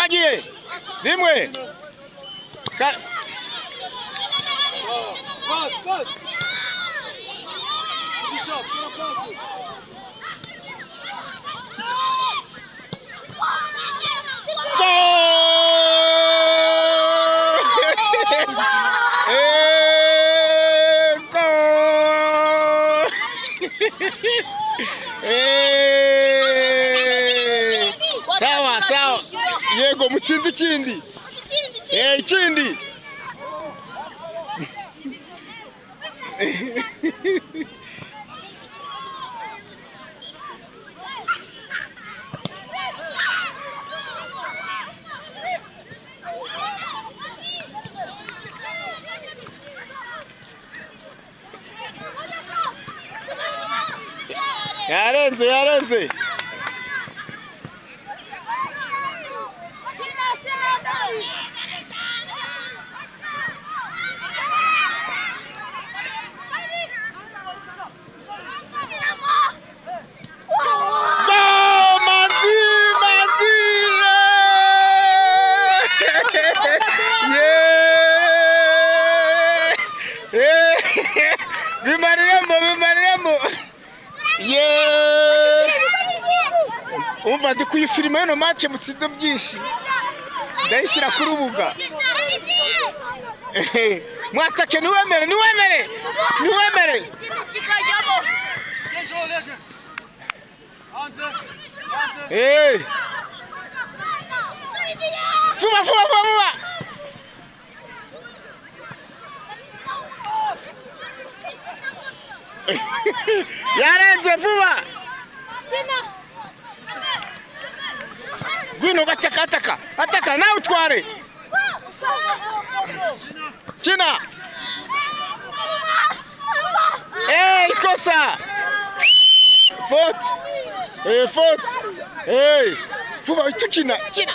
twagiye rimwe sawa sawa yego mu kindi ikindi yarenze bimariramo umva ndi kuyifilima yano match mu tsido byinshi ndayishira ku rubuga mwatake niwemere vuba yarenze vuba gwino ataka nawe utware kina ikosa faute vuba itukina kina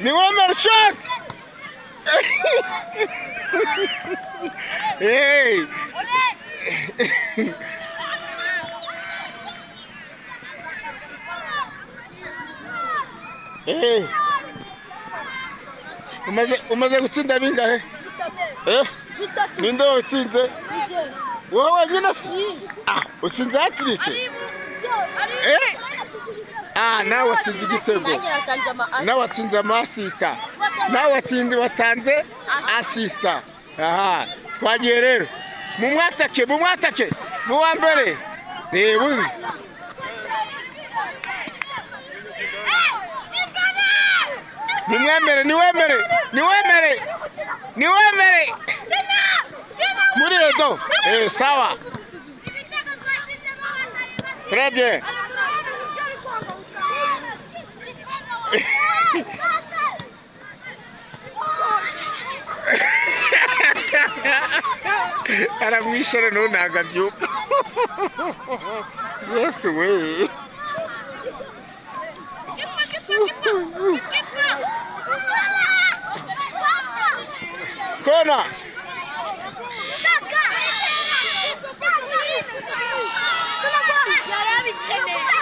ni woman shot hey umaze gutsinda bingahe ninde watsinze wowe nyine se utsinze hatirike nawe watsinze igitego nawe watsinze amasista nawe watanze asista twagiye rero mu mwatake mu wa mbere reba niwemere muri edo sawa très bien aramwishyura ntabwo abyuka yesu we kona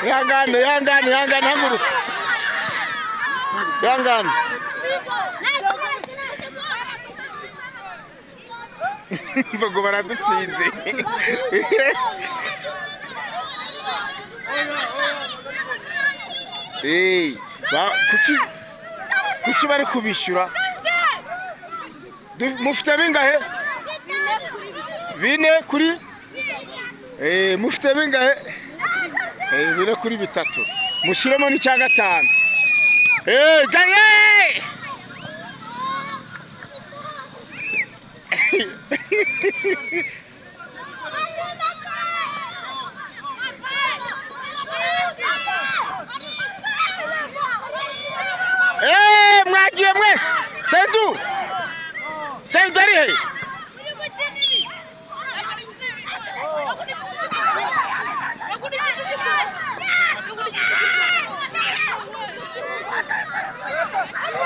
yangane haguruka yangane mvugo baradutsinze kuki bari kubishyura mufite bingahe bine kuri mufite bingahe bine kuri bitatu mushyiremo n'icya gatanu gaye Saidu! Saidu ari he?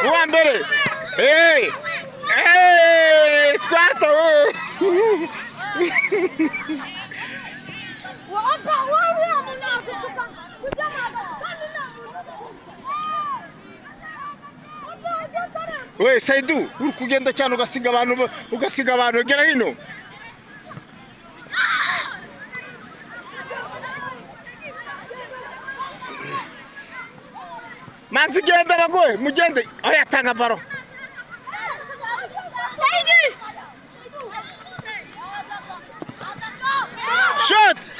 Uwa mbere! Hey! Hey! Squarta! We Saidu, uri kugenda cyane ugasiga abantu gera hino. Manzi genda bagoye, mugende. Oya tanga baro. Shoot!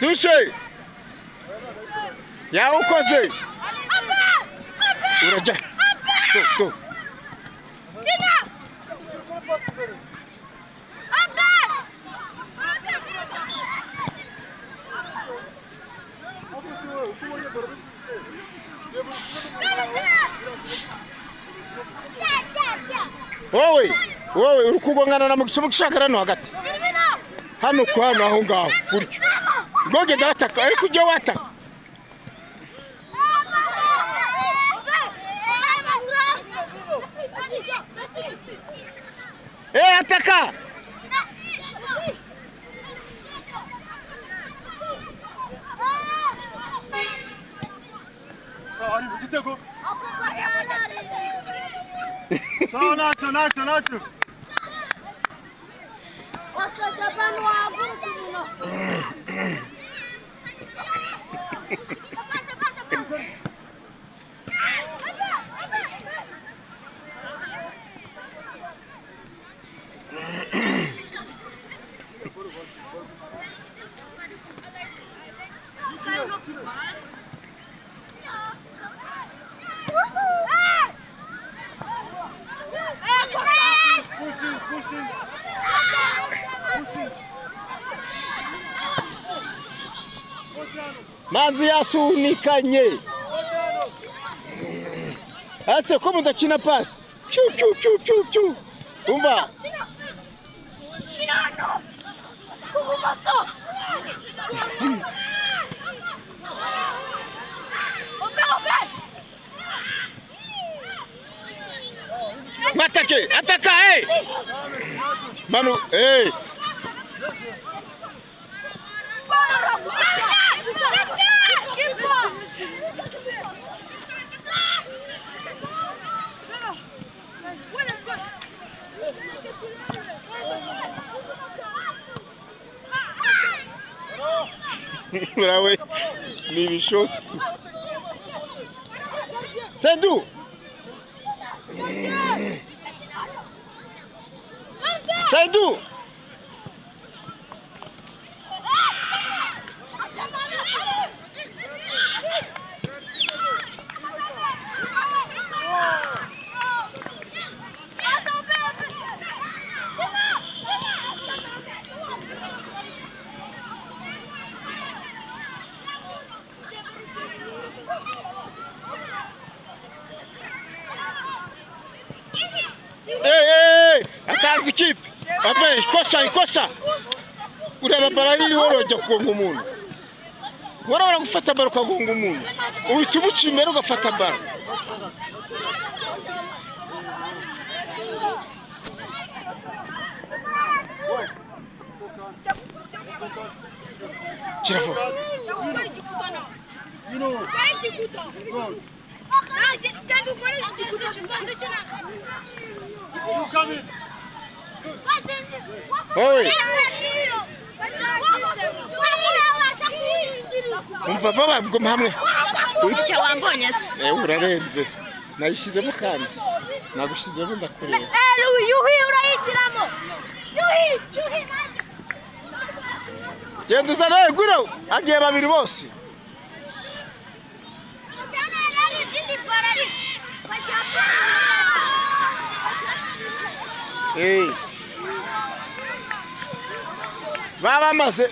Touché! Ya ukoze! Uraja! To! Wowe uri kugongana na mugishobo gishakarano hagati. Hano aho ngaho buryo. Ngoge dataka ariko ujye wataka. Ataka! Ari bu gitego. Nacho. Manzi yasunikanye. Ase ko mudakina pass. Piu. Umva. Kubufaso. Matake, ataka hey. Manu, hey. Bravo, ni shot. Saidu. Saidu. Atanze ikipe. Abe ikosa. Ureba barahiri woroje kugonga umuntu. Warabara gufata baro kagonga umuntu. Uhita umucimera ugafata baro. Kirafo. Oi. umva baba bwo hamwe icyo wambonye se urarenze nayishizemo kandi nagushizemo ndakureba yuhi urayikiramo yuhi genda uzane guro agiye babiri bose baba maze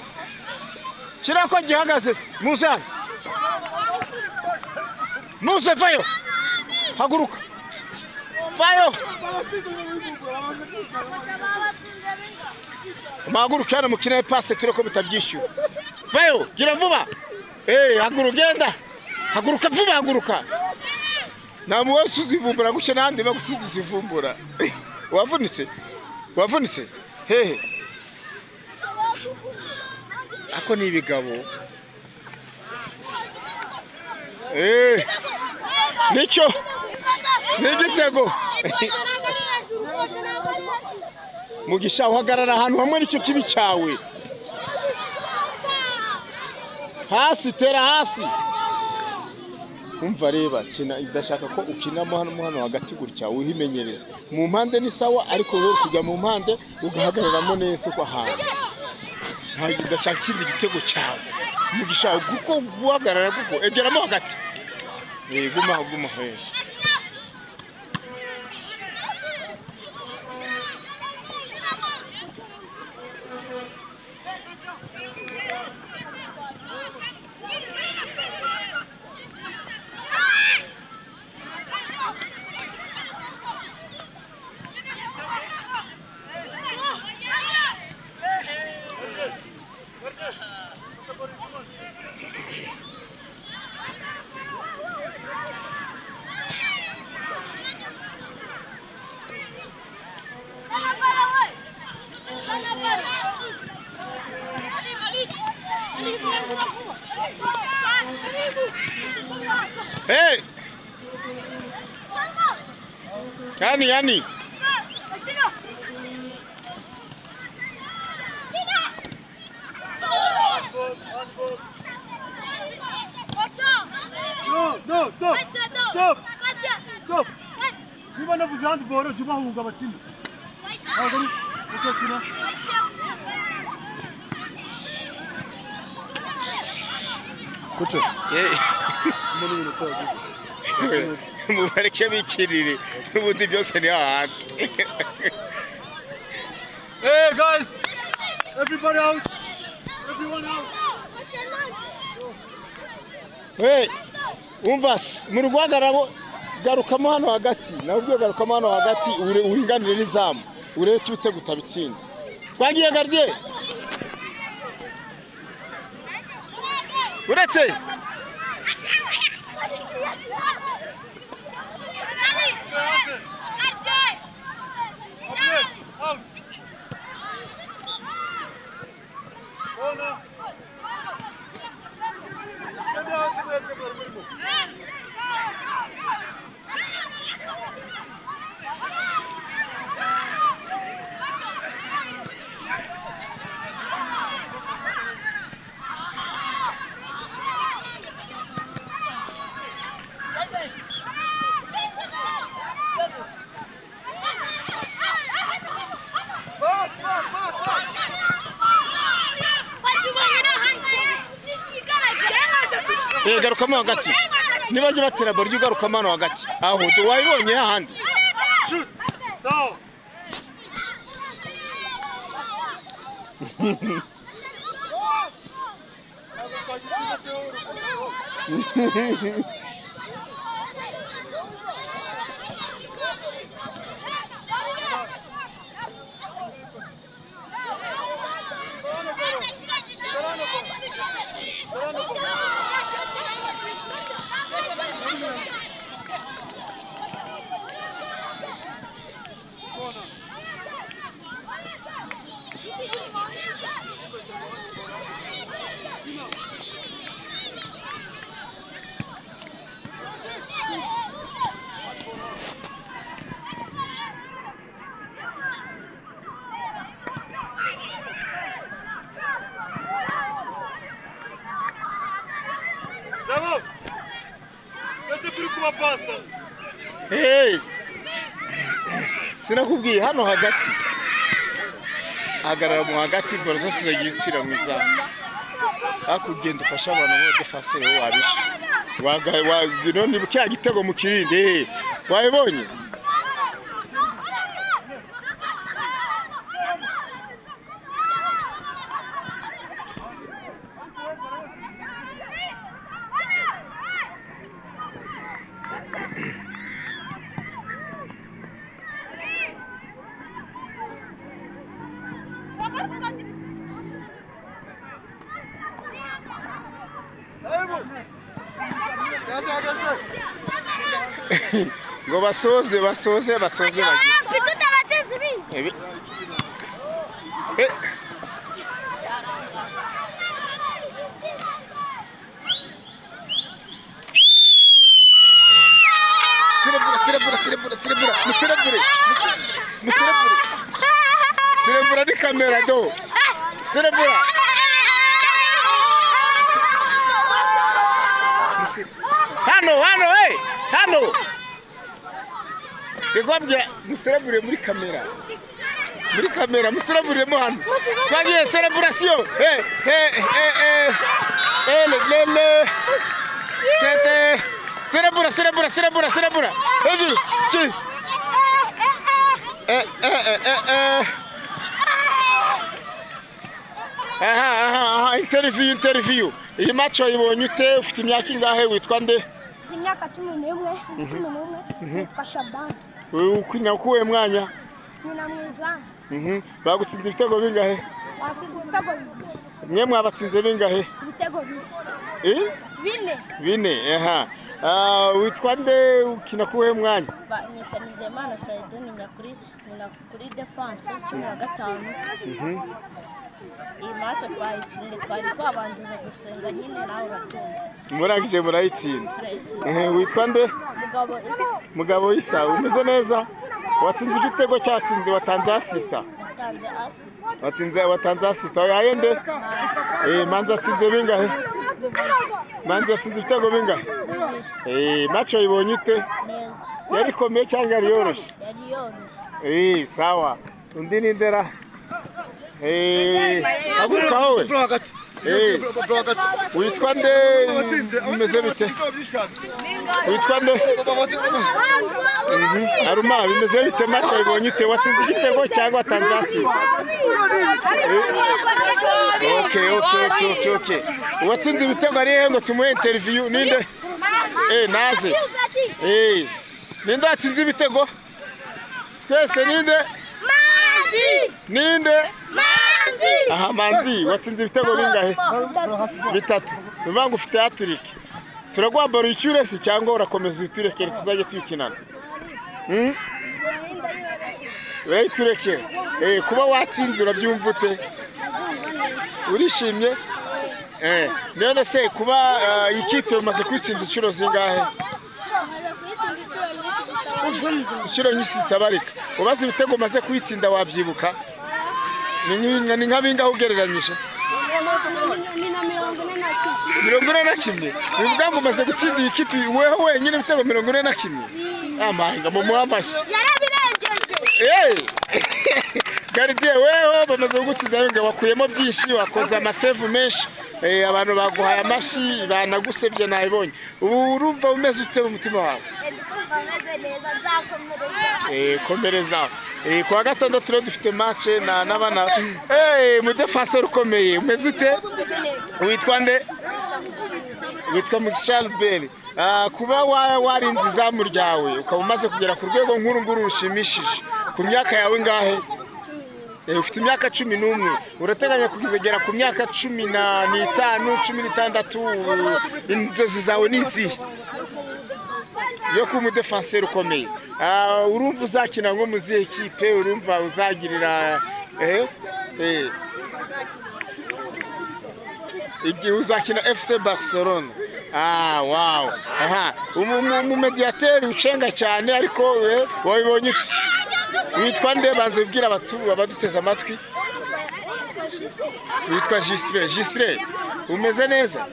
kirako gihagaze Musa Musa vayo haguruka vayo mahaguruka hano mukina passe tureko bitabyishyura vayo gira vuba haguruka genda haguruka vuba haguruka namu wese uzivumbura gucye nandi bagusiduza ivumbura wavunitse hehe ako ni ibigabo nicyo n'igitego mugisha uhagarara ahantu hamwe nicyo kibi cyawe hasi tera hasi umva reba kina idashaka ko ukinamo hano hagati gutya uhimenyereza mu mpande ni sawa ariko rero kujya mu mpande ugahagararamo neza kwa hantu ntabwo idashaka ikindi gitego cyawe mugisha guko guhagarara guko egeramo hagati guma he Hey! Yani. No, stop. Niba navuze handball jya ubahunga abakina. Ntabwo ari ukina. Kucho. Muri minota yagize. Mubareke bikirire. Ubundi byose ni hahandi. Hey guys. Everybody out. Everyone out. Hey. Umva mu rwagarabo garukamo hano hagati nabwo garukamo hano hagati uringanire n'izamu urebe cyute gutabitsinda twagiye gardie uretse garukamo hagati nibaje batera boryo garukamo hano hagati aho wayibonye hahandi Shoot. Down. Hey, sinakubwiye hano hagati hagarara mu hagati boro zose zigitira mu izamu akugenda ufasha abantu bo defense bo wabisha wagino ni bukira gitego mu kirinde wabibonye ngo basoze bagiye Celebra di kamera do. Celebra. Hano, hey! Hano. Egwabye mucelebure muri kamera. Muri kamera mucelebure mo hano. Twagiye celebration. Le. Tete. Celebra. Eji. Chi. Interview. Iyi match wayibonye ute ufite imyaka ingahe witwa nde? Imyaka 11. Witwa Shaban. Wewe ukwina kuwe mwanya? Nina mwiza. Bagutsinze ibitego bingahe? Batsinze ibitego bibiri. Mwe mwabatsinze bingahe? Ibitego bibiri. Bine. Witwa nde ukina kuwe mwanya? Nitanize Imana Saidon nina kuri defense 15. Iyi match twayitsinde twari twabangiza gusenga nyine nawe uratumva. Murangije murayitsinda. Witwa nde? Mugabo Isa umeze neza? Watsinze igitego cyatsinze watanze assist. Watanze assist. Yaye nde? Manzi atsinze bingahe? Manzi atsinze ibitego bingahe? Match yibonye ute? Neza. Yari komeye cyangwa yari yoroshe? Yari yoroshe. Sawa. Undi ni ndera. Aguruka wowe. Witwa nde umeze bite? Witwa nde? Aruma bimeze bite match yibonye ute watsinze igitego cyangwa watanze assist? Okay. Watsinze ibitego ari ngo tumuhe interview ninde? Naze. Ninde watsinze ibitego? Twese ninde? Manzi! Ninde? Manzi! Aha Manzi watsinze ibitego bingahe? 3. Bivuga ngo ufite hat-trick. Turagwa baro icyure si cyangwa urakomeza uturekere tuzajye twikinana. Wewe turekere. Kuba watsinze urabyumva ute? Urishimye? None se kuba ikipe umaze kwitsinda inshuro zingahe? Inshuro nyinshi zitabarika. Ubaze ibitego umaze kwitsinda wabyibuka? Ni nka bingahe ugereranyije? Nina 41. 41. Bivuga ngo umaze gutsinda iyi kipe wewe wenyine ibitego 41. Amahanga mu muhamashi. Yarabirengeje. Gardie wewe bamaze gutsinda ngo wakuyemo byinshi wakoze amasave menshi. Abantu baguhaye amashi banagusebye nayibonye. Ubu urumva umeze ute mu mutima wawe? Komereza. Kwa gatandatu rero dufite match n'abana. Mu defenseur ukomeye umeze ute? Witwa nde? Witwa Mukishalbel. Kuba warinze izamu ryawe ukaba umaze kugera ku rwego nkuru rushimishije ku myaka yawe ngahe? Ufite imyaka 11. Urateganya kugera ku myaka 15, 16. Inzozi zawe nizi yo ku mudefenseur ukomeye. Urumva uzakina ngo muzihe kipe? Urumva uzagirira igihe uzakina FC Barcelona. Wow. Mu mediateur ucenga cyane ariko wabibonye ute? Witwa nde banze bwira abaduteza amatwi? Witwa Gisre. Umeze neza?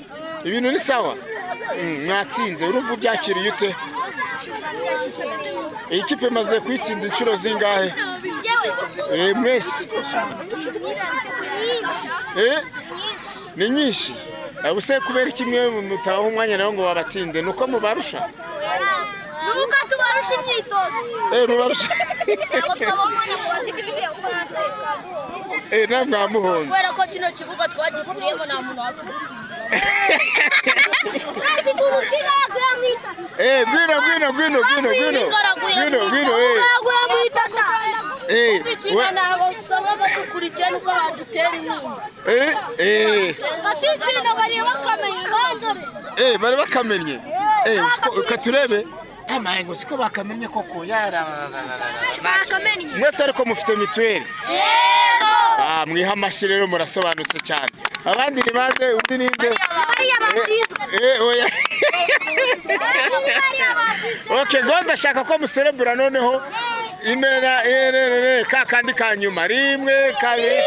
Ibintu ni sawa? Mwatsinze urumva byakiriye ute? iyi kipe imaze kwitsinda inshuro zingahe mwese ni nyinshi ubuse kubera kimwe mutaha umwanya nawo ngo babatsinde nuko mubarusha nuko tubarusha imyitozo mubarusha namwe amuhonze kubera ko kino kibuga twagikuriyemo nta muntu watugutsinda ntabwo dusaba badukurikiye nuko badutera inkunga bari bakamenye katurebe amayengo siko bakamenye koko mwese ariko mufite mituweli mwiha amashyi rero murasobanutse cyane abandi ni bande undi ninde okay ngo ndashaka ko muserebura noneho Imena ka kandi kanyuma rimwe kabiri